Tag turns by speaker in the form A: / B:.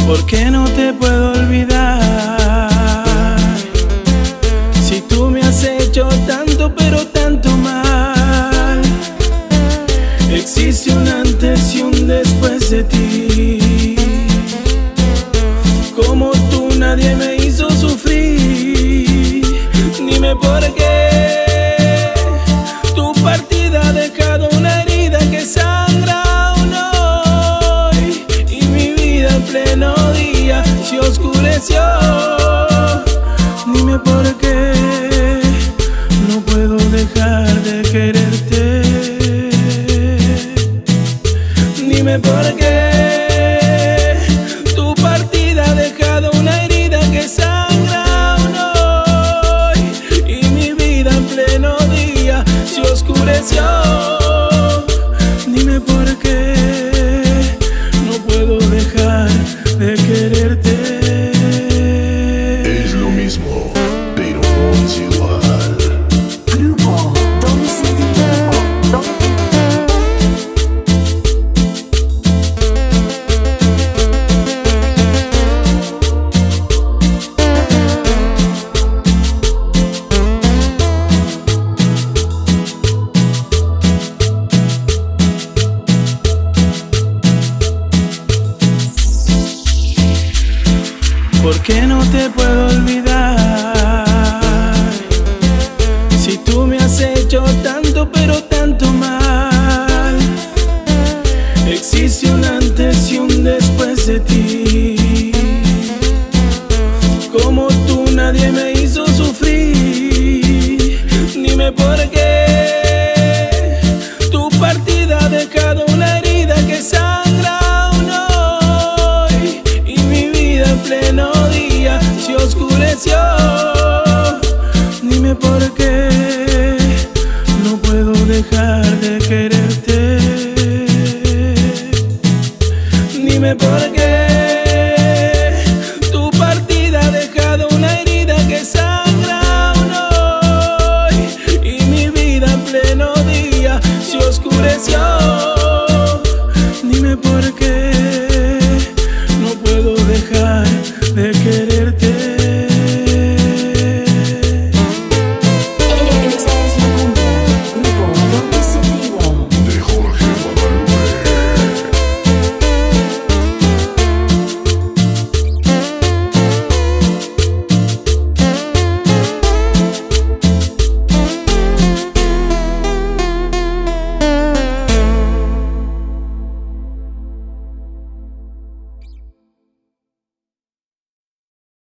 A: ¿Por qué no te puedo olvidar? Si tú me has hecho tanto, pero tanto mal. Existe un antes y un después de ti. Como tú nadie me hizo sufrir. Dime por qué tu partida ha dejado una herida que sangra aún hoy, y mi vida en pleno día se oscureció. Dime por qué no puedo dejar de quererte. Dime por qué tu partida ha dejado una herida que sangra aún hoy, y mi vida en pleno día se oscureció. Dime por qué no puedo dejar de quererte.
B: Es lo mismo, pero no es igual.